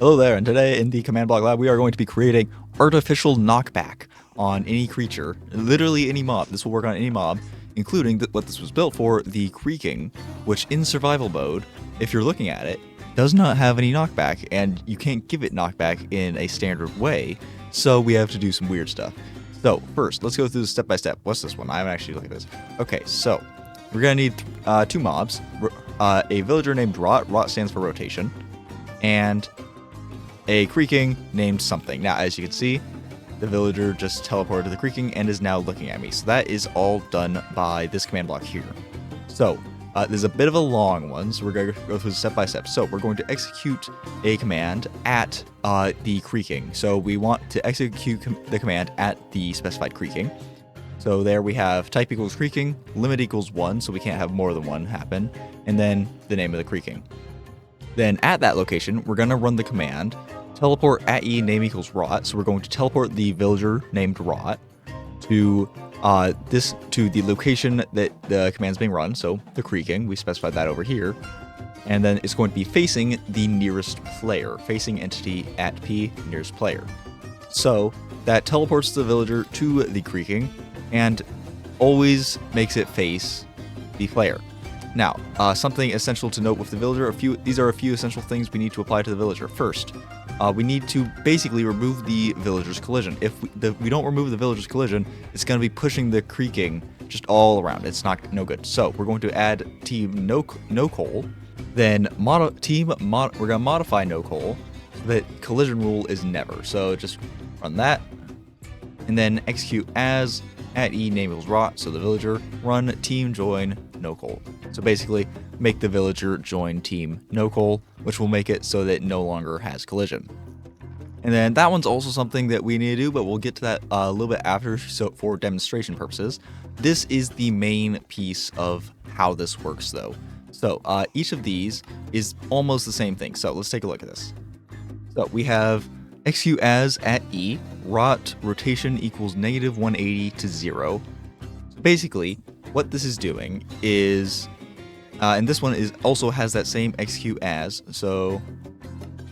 Hello there, and today in the command block lab we are going to be creating artificial knockback on any creature, literally any mob. This will work on any mob, including what this was built for, the Creaking, which in survival mode, if you're looking at it, does not have any knockback, and you can't give it knockback in a standard way, so we have to do some weird stuff. So first, let's go through this step by step. What's this one? I haven't actually looked at this. Okay, so we're gonna need two mobs, a villager named Rot. Rot stands for rotation, and a Creaking named something. Now, as you can see, the villager just teleported to the Creaking and is now looking at me. So that is all done by this command block here. So there's a bit of a long one, so we're going to go through step by step. So we're going to execute a command at the Creaking. So we want to execute the command at the specified Creaking. So there we have type equals Creaking, limit equals 1, so we can't have more than one happen, and then the name of the Creaking. Then at that location, we're going to run the command teleport at e name equals rot. So we're going to teleport the villager named Rot to the location that the command's being run. So the Creaking, we specified that over here. And then it's going to be facing the nearest player, facing entity at p nearest player. So that teleports the villager to the Creaking and always makes it face the player. Now, something essential to note with the villager, these are a few essential things we need to apply to the villager. First, we need to basically remove the villager's collision. If we don't remove the villager's collision, it's going to be pushing the Creaking just all around. It's no good. So we're going to add team noCol, then we're going to modify noCol so that collisionRule is never. So just run that, and then execute as at e name equals rot. So the villager run team join noCol. So basically, make the villager join team noCol, which will make it so that it no longer has collision. And then that one's also something that we need to do, but we'll get to that a little bit after. So for demonstration purposes, this is the main piece of how this works, though. So each of these is almost the same thing. So let's take a look at this. So we have execute as at e rot rotation equals -180 to 0. So basically, what this is doing is, and this one also has that same execute as. So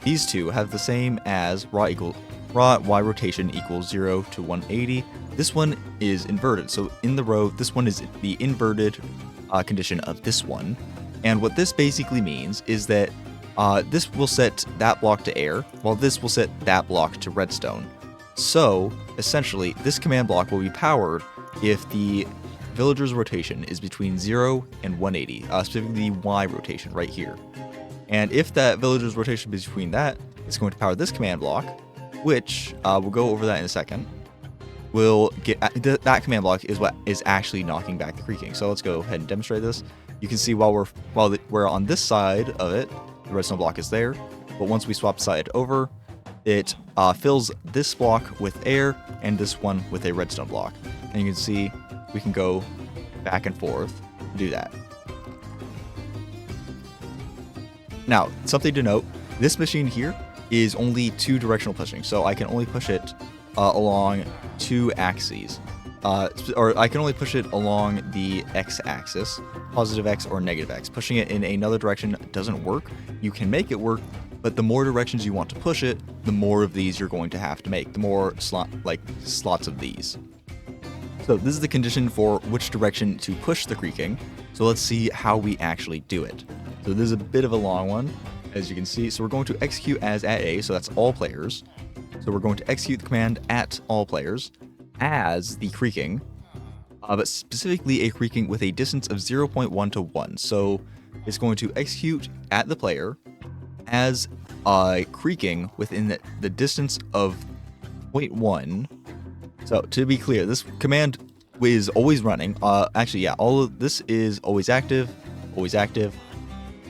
these two have the same as rot y rotation equals 0 to 180. This one is inverted. So in the row, this one is the inverted condition of this one. And what this basically means is that this will set that block to air, while this will set that block to redstone. So essentially, this command block will be powered if the villager's rotation is between 0 and 180, specifically the Y rotation right here. And if that villager's rotation is between that, it's going to power this command block, which we'll go over that in a second. We'll get that command block is what is actually knocking back the Creaking. So let's go ahead and demonstrate this. You can see while we're on this side of it, the redstone block is there, but once we swap side over, it fills this block with air and this one with a redstone block. And you can see we can go back and forth to do that. Now, something to note, this machine here is only 2 directional pushing, so I can only push it along 2 axes. Or I can only push it along the x-axis, positive x or negative x. Pushing it in another direction doesn't work. You can make it work, but the more directions you want to push it, the more of these you're going to have to make, the more slots of these. So this is the condition for which direction to push the Creaking. So let's see how we actually do it. So this is a bit of a long one, as you can see. So we're going to execute as at A, so that's all players. So we're going to execute the command at all players as the Creaking, but specifically a Creaking with a distance of 0.1 to 1. So it's going to execute at the player as a Creaking within the distance of 0.1. So to be clear, this command is always running. Actually, yeah, all of this is always active, always active.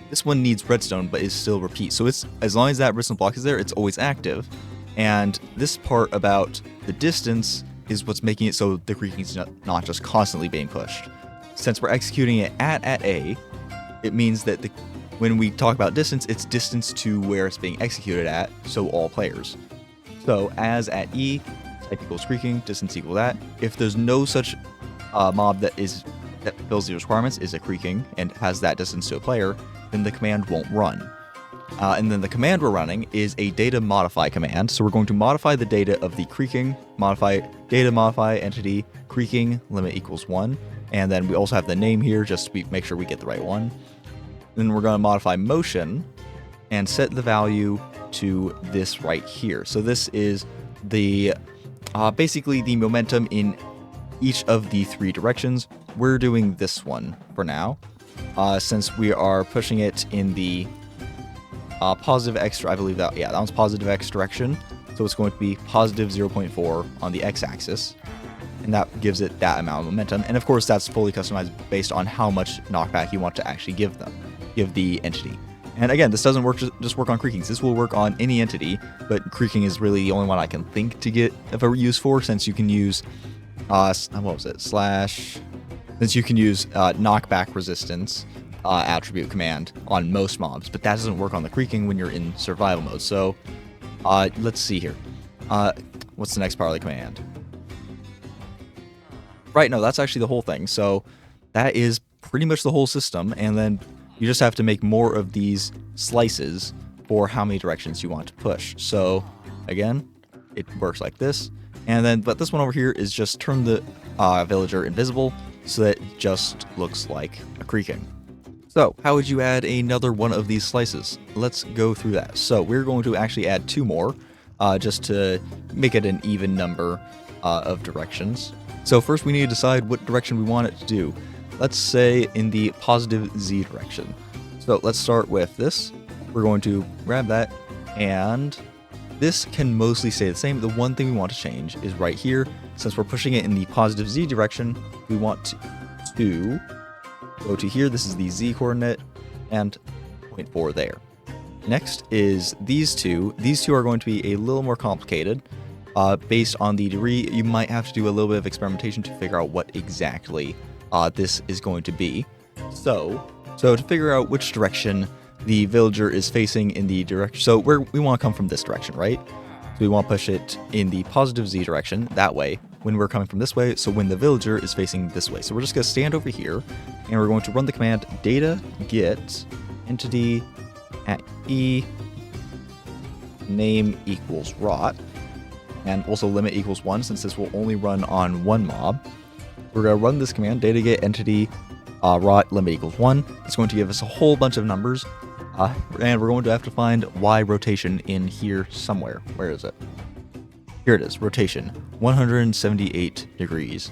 This one needs redstone, but is still repeat. So it's as long as that redstone block is there, it's always active. And this part about the distance is what's making it so the Creaking is not just constantly being pushed. Since we're executing it at A, it means that when we talk about distance, it's distance to where it's being executed at, so all players. So as at E, type equals Creaking, distance equal that. If there's no such mob that fills the requirements, is a Creaking, and has that distance to a player, then the command won't run. And then the command we're running is a data modify command. So we're going to modify the data of the creaking, modify entity, creaking, limit equals 1. And then we also have the name here just to make sure we get the right one. Then we're going to modify motion and set the value to this right here. So this is the basically the momentum in each of the 3 directions. We're doing this one for now, since we are pushing it in the positive x, I believe that one's positive x direction. So it's going to be positive 0.4 on the x-axis, and that gives it that amount of momentum. And of course, that's fully customized based on how much knockback you want to actually give the entity. And again, this doesn't just work on creakings. This will work on any entity, but creaking is really the only one I can think to get of a use for, since you can use since you can use knockback resistance attribute command on most mobs, but that doesn't work on the creaking when you're in survival mode. So let's see here. What's the next part of the command? Right, no, that's actually the whole thing. So that is pretty much the whole system, and then you just have to make more of these slices for how many directions you want to push. So again, it works like this. And then, but this one over here is just turn the villager invisible so that it just looks like a creaking. So how would you add another one of these slices? Let's go through that. So we're going to actually add 2 more just to make it an even number of directions. So first we need to decide what direction we want it to do. Let's say in the positive Z direction. So let's start with this. We're going to grab that, and this can mostly stay the same. The one thing we want to change is right here. Since we're pushing it in the positive Z direction, we want to go to here. This is the Z coordinate, and 0.4 there. Next is these two. These two are going to be a little more complicated. Based on the degree, you might have to do a little bit of experimentation to figure out what exactly this is going to be. So to figure out which direction the villager is facing in the direction, so we want to come from this direction, right? So we want to push it in the positive Z direction, that way, when we're coming from this way, so when the villager is facing this way. So we're just going to stand over here, and we're going to run the command data get entity at e name equals rot, and also limit equals 1, since this will only run on one mob. We're going to run this command, data get entity rot limit equals 1. It's going to give us a whole bunch of numbers, and we're going to have to find Y rotation in here somewhere. Where is it? Here it is, rotation, 178 degrees.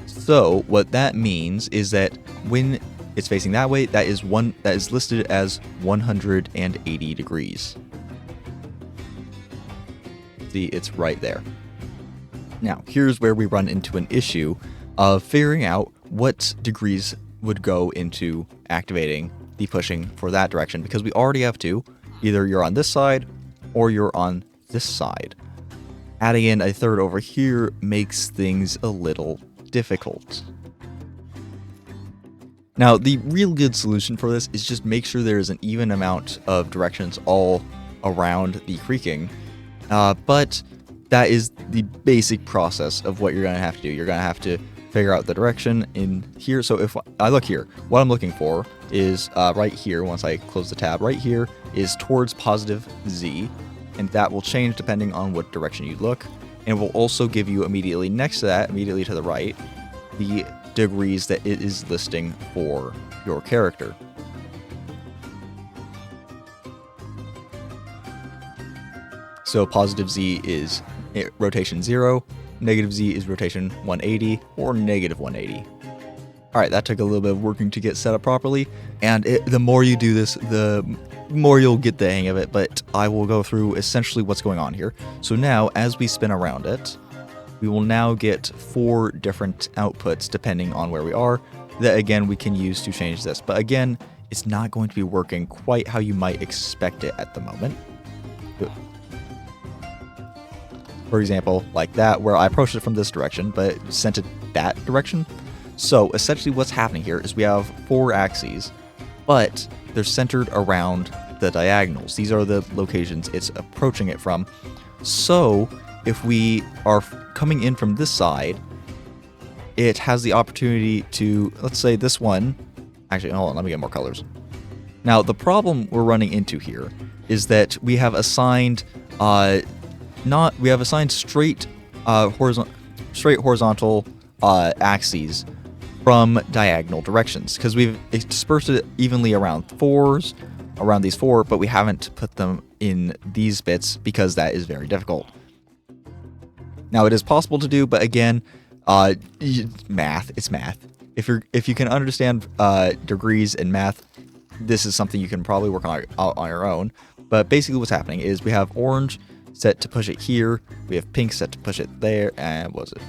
So what that means is that when it's facing that way, that is listed as 180 degrees. See, it's right there. Now, here's where we run into an issue of figuring out what degrees would go into activating the pushing for that direction, because we already have 2. Either you're on this side or you're on this side. Adding in a third over here makes things a little difficult. Now, the real good solution for this is just make sure there is an even amount of directions all around the creaking, but that is the basic process of what you're going to have to do. You're going to have to figure out the direction in here. So if I look here, what I'm looking for is right here, once I close the tab, right here is towards positive Z, and that will change depending on what direction you look. And it will also give you immediately next to that, immediately to the right, the degrees that it is listing for your character. So positive Z is rotation 0, negative Z is rotation 180, or negative 180. Alright, that took a little bit of working to get set up properly, and the more you do this, the more you'll get the hang of it, but I will go through essentially what's going on here. So now, as we spin around it, we will now get 4 different outputs depending on where we are, that again we can use to change this. But again, it's not going to be working quite how you might expect it at the moment. For example, like that, where I approached it from this direction, but sent it that direction. So essentially what's happening here is we have 4 axes, but they're centered around the diagonals. These are the locations it's approaching it from. So if we are coming in from this side, it has the opportunity to, let's say this one, actually, hold on, let me get more colors. Now, the problem we're running into here is that we have assigned straight horizontal axes from diagonal directions, because we've dispersed it evenly around these four, but we haven't put them in these bits because that is very difficult. Now it is possible to do, but again, math. It's math. If you can understand degrees in math, this is something you can probably work on your own. But basically, what's happening is we have orange set to push it here, we have pink set to push it there, and what was it?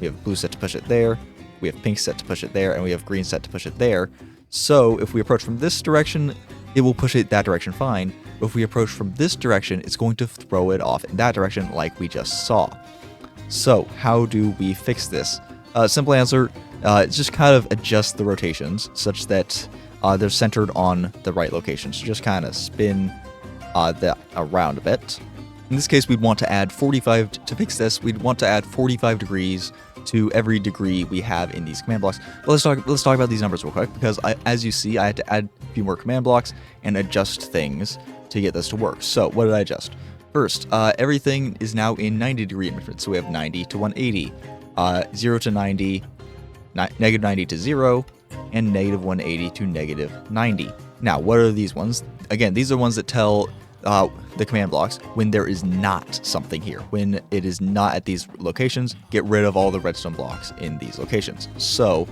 We have blue set to push it there, we have pink set to push it there, and we have green set to push it there. So if we approach from this direction, it will push it that direction fine. But if we approach from this direction, it's going to throw it off in that direction like we just saw. So how do we fix this? Simple answer, just kind of adjust the rotations such that they're centered on the right location. So just kind of spin that around a bit. In this case, we'd want to add 45 to fix this. We'd want to add 45 degrees to every degree we have in these command blocks. But let's talk about these numbers real quick, because as you see, I had to add a few more command blocks and adjust things to get this to work. So what did I adjust? First, everything is now in 90-degree increments. So we have 90 to 180, 0 to 90, negative 90 to 0, and negative 180 to negative 90. Now, what are these ones? Again, these are ones that tell the command blocks when there is not something here. When it is not at these locations, get rid of all the redstone blocks in these locations. So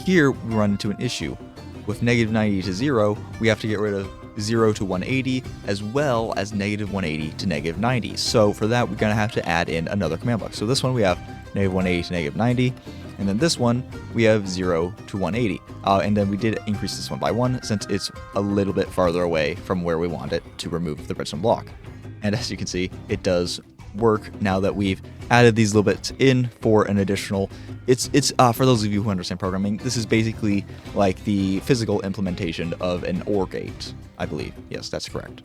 here we run into an issue. With negative 90 to 0, we have to get rid of 0 to 180, as well as negative 180 to negative 90. So for that, we're going to have to add in another command block. So this one we have negative 180 to negative 90, and then this one we have 0 to 180. And then we did increase this one by 1 since it's a little bit farther away from where we want it to remove the redstone block. And as you can see, it does work now that we've added these little bits in for an additional. It's for those of you who understand programming, this is basically like the physical implementation of an OR gate, I believe. Yes, that's correct.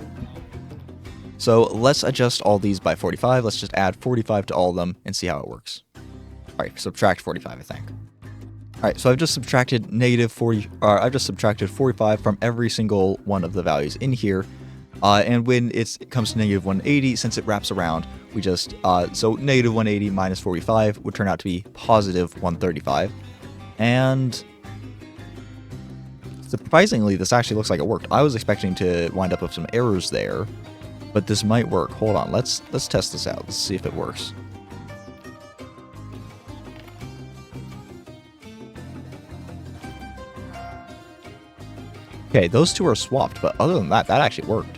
So let's adjust all these by 45. Let's just add 45 to all of them and see how it works. All right, subtract 45, I think. All right, so I've just subtracted I've just subtracted 45 from every single one of the values in here. And when it comes to negative 180, since it wraps around, we just, so negative 180 minus 45 would turn out to be positive 135. And surprisingly, this actually looks like it worked. I was expecting to wind up with some errors there, but this might work. Hold on, let's test this out. Let's see if it works. Okay, those two are swapped, but other than that, that actually worked.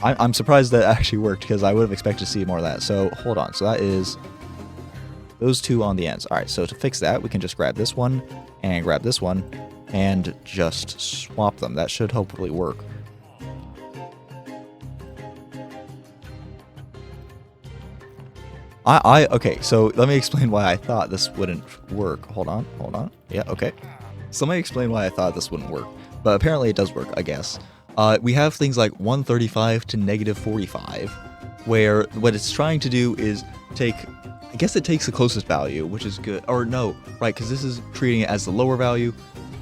I'm surprised that actually worked, because I would have expected to see more of that. So hold on. So that is those two on the ends. All right, so to fix that, we can just grab this one and grab this one and just swap them. That should hopefully work. Okay, so let me explain why I thought this wouldn't work. Hold on. Yeah, okay. So let me explain why I thought this wouldn't work. But apparently it does work, I guess. We have things like 135 to negative 45, where what it's trying to do is take, I guess it takes the closest value, which is good. Or no, right, because this is treating it as the lower value,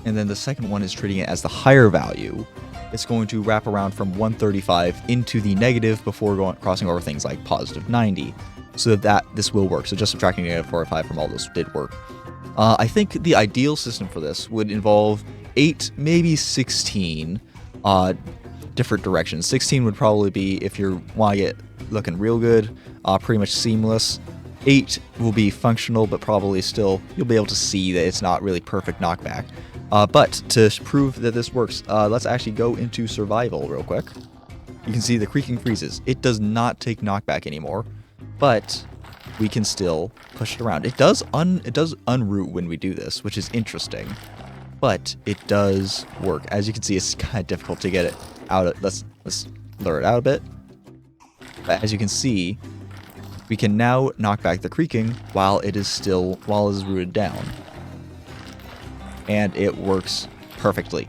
and then the second one is treating it as the higher value. It's going to wrap around from 135 into the negative before crossing over things like positive 90, so that this will work. So just subtracting negative 45 from all this did work. I think the ideal system for this would involve 8, maybe 16 different directions. 16 would probably be if you want to get looking real good, pretty much seamless. 8 will be functional, but probably still you'll be able to see that it's not really perfect knockback. But to prove that this works, let's actually go into survival real quick. You can see the creaking freezes. It does not take knockback anymore, but we can still push it around. It does unroot when we do this, which is interesting, but it does work. As you can see, it's kind of difficult to get it out. Let's lure it out a bit. But as you can see, we can now knock back the creaking while it is rooted down, and it works perfectly.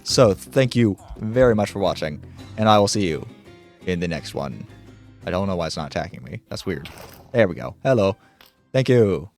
So thank you very much for watching, and I will see you in the next one. I don't know why it's not attacking me. That's weird. There we go. Hello. Thank you.